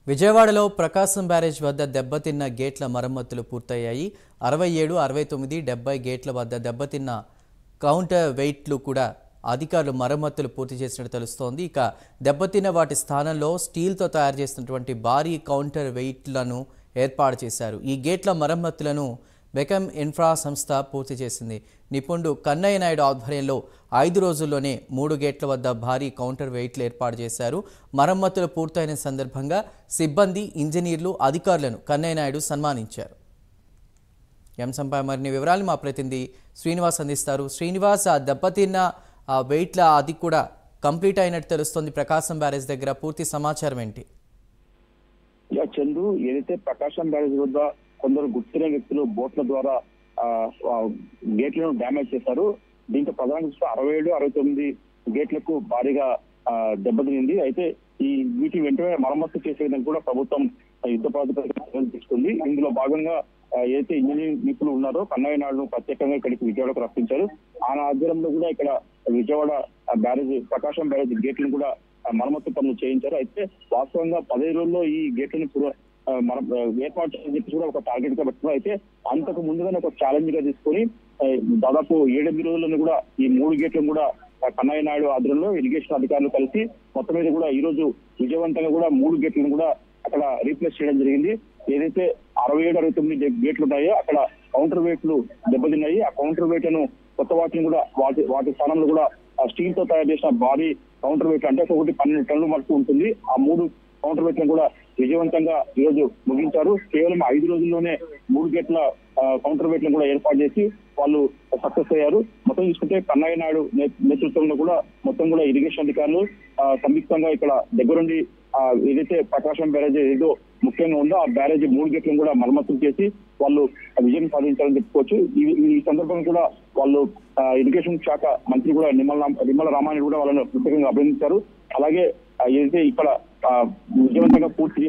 విజయవాడలో ప్రకాశం బ్యారేజ్ వద్ద దెబ్బతిన్న గేట్ల మరమ్మతులు పూర్తయ్యాయి. 67, 69, 70 గేట్ల వద్ద దెబ్బతిన్న కౌంటర్ వెయిట్లు కూడా అధికారులు మరమ్మతులు పూర్తి చేసినట్టు తెలుస్తోంది. ఇక దెబ్బతిన్న వాటి స్థానంలో స్టీల్తో తయారు చేసినటువంటి భారీ కౌంటర్ వెయిట్లను ఏర్పాటు చేశారు. ఈ గేట్ల మరమ్మతులను బెకమ్ ఇన్ఫ్రా సంస్థ పూర్తి చేసింది. నిపుణుడు కన్నయ్య నాయుడు ఆధ్వర్యంలో 5 రోజుల్లోనే 3 గేట్ల వద్ద భారీ కౌంటర్ వెయిట్లు ఏర్పాటు చేశారు. మరమ్మతులు పూర్తయిన సందర్భంగా సిబ్బంది, ఇంజనీర్లు, అధికారులను కన్నయ్య నాయుడు సన్మానించారు. అంశంపై మరిన్ని వివరాలు మా ప్రతినిధి శ్రీనివాస్ అందిస్తారు. శ్రీనివాస్, ఆ దెబ్బతిన్న వెయిట్ల అది కూడా కంప్లీట్ అయినట్టు తెలుస్తుంది. ప్రకాశం బ్యారేజ్ దగ్గర పూర్తి సమాచారం ఏంటి? చందు, ఏదైతే ప్రకాశం బ్యారేజ్ వద్ద కొందరు గుర్తున్న వ్యక్తులు బోట్ల ద్వారా గేట్లను డ్యామేజ్ చేశారు. దీంతో ప్రధానంగా 67, 69 గేట్లకు భారీగా దెబ్బతినింది. అయితే వీటి వెంటనే మరమ్మతు చేసే విధంగా కూడా ప్రభుత్వం యుద్ధ ప్రాతిపదికన తీసుకుంది. ఇందులో భాగంగా ఏదైతే ఇంజనీరింగ్ నిపుణులు ఉన్నారో కన్నయ్య నాయుడును ప్రత్యేకంగా ఇక్కడికి విజయవాడకు రప్పించారు. ఆయన ఆధ్వర్యంలో కూడా ఇక్కడ విజయవాడ బ్యారేజ్, ప్రకాశం బ్యారేజ్ గేట్లను కూడా మరమ్మతు పనులు చేయించారు. అయితే వాస్తవంగా 15 రోజుల్లో ఈ గేట్లను ఏర్పాటు చేయాలని చెప్పి కూడా ఒక టార్గెట్ గా పెట్టుకున్నారు. అయితే అంతకు ముందుగానే ఒక ఛాలెంజ్ గా తీసుకొని దాదాపు 7-8 రోజుల్లోనే కూడా ఈ 3 గేట్లను కూడా కన్నయ్య నాయుడు ఆధ్వర్యంలో ఇరిగేషన్ అధికారులు కలిసి మొత్తం మీద కూడా ఈ రోజు విజయవంతంగా కూడా 3 గేట్లను కూడా అక్కడ రీప్లేస్ చేయడం జరిగింది. ఏదైతే 67, 69 గేట్లు ఉన్నాయో అక్కడ కౌంటర్ వెయిట్లు దెబ్బతిన్నాయి. ఆ కౌంటర్ వెయిట్లను కొత్త వాటిని కూడా వాటి స్థానంలో కూడా స్టీల్ తో తయారు చేసిన భారీ కౌంటర్ వెయిట్, అంటే ఒకటి 12 టన్నుల వరకు ఉంటుంది. ఆ 3 కౌంటర్ వెయిట్లను కూడా విజయవంతంగా ఈ రోజు ముగించారు. కేవలం 5 రోజుల్లోనే 3 గేట్ల కౌంటర్ వెయిట్లను కూడా ఏర్పాటు చేసి వాళ్ళు సక్సెస్ అయ్యారు. మొత్తం చూసుకుంటే కన్నయ్య నాయుడు నేతృత్వంలో కూడా మొత్తం కూడా ఇరిగేషన్ అధికారులు సంయుక్తంగా ఇక్కడ దగ్గరుండి ఏదైతే ప్రకాశం బ్యారేజ్ ఏదో ముఖ్యంగా ఉందో ఆ బ్యారేజ్ 3 గేట్లను కూడా మరమ్మతులు చేసి వాళ్ళు విజయం సాధించాలని చెప్పుకోవచ్చు. ఈ సందర్భంగా కూడా వాళ్ళు ఇరిగేషన్ శాఖ మంత్రి కూడా నిమ్మల రామారెడ్డి కూడా వాళ్ళని ప్రత్యేకంగా అభినందించారు. అలాగే ఏదైతే ఇక్కడ విజయవంతంగా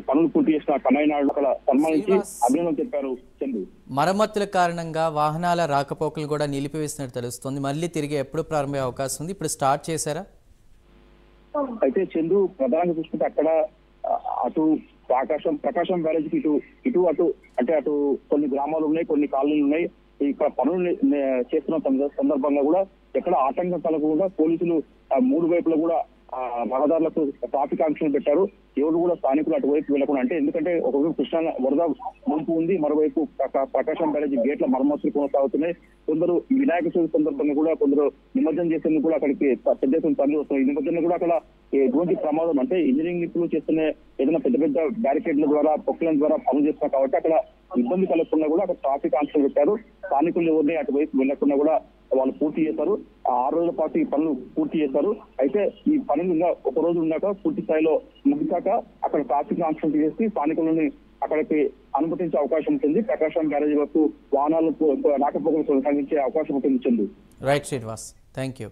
పనులు పూర్తి చేసిన కన్నయ్య నాయుడు అక్కడ సన్మానించి అభినందనలు చెప్పారు. చందు, మరమ్మతుల కారణంగా వాహనాల రాకపోకలు కూడా నిలిపివేసినట్టు తెలుస్తుంది. మళ్ళీ తిరిగి ఎప్పుడు ప్రారంభమయ్యే అవకాశం ఉంది? ఇప్పుడు స్టార్ట్ చేశారా? అయితే చందు, ప్రధానంగా చూసుకుంటే అక్కడ అటు ప్రకాశం బ్యారేజ్ కి ఇటు అటు అంటే అటు కొన్ని గ్రామాలు ఉన్నాయి, కొన్ని కాలనీలు ఉన్నాయి. ఇక్కడ పనులు చేస్తున్న సందర్భంగా కూడా ఎక్కడ ఆటంకం కలగకుండా పోలీసులు 3 వైపులా కూడా రహదారులకు ట్రాఫిక్ ఆంక్షలు పెట్టారు. ఎవరు కూడా స్థానికులు అటువైపు వెళ్లకుండా, అంటే ఎందుకంటే ఒకవైపు కృష్ణా వరద ముంపు ఉంది, మరోవైపు ప్రకాశం బ్యారేజ్ గేట్ల మరమ్మతులు కొనసాగుతున్నాయి. కొందరు వినాయక చవితి సందర్భంగా కూడా కొందరు నిమజ్జనం చేసేందుకు కూడా అక్కడికి పెద్ద ఎత్తున తరలి వస్తున్నారు. ఈ నిమజ్జనం కూడా అక్కడ ఎటువంటి ప్రమాదం, అంటే ఇంజనీరింగ్ నిపుణులు చేస్తున్న ఏదైనా పెద్ద బ్యారికేడ్ల ద్వారా పొక్కుల ద్వారా పనులు చేస్తున్నారు కాబట్టి అక్కడ ఇబ్బంది కలగకుండా కూడా అక్కడ ట్రాఫిక్ ఆంక్షలు పెట్టారు. స్థానికులు ఎవరిని అటువైపు వెళ్లకుండా కూడా వాళ్ళు పూర్తి చేశారు. 6 రోజుల పాటు ఈ పనులు పూర్తి చేశారు. అయితే ఈ పనులు ఇంకా ఒక రోజు ఉన్నాక పూర్తి స్థాయిలో ముగిశాక అక్కడ ట్రాఫిక్ ఆంక్షలు చేసి స్థానికులని అక్కడికి అనుమతించే అవకాశం ఉంటుంది. ప్రకాశం బ్యారేజ్ వరకు వాహనాలు రాకపోకలు కొనసాగించే అవకాశం ఉంటుంది. Chandu. Right Srinivas, thank you.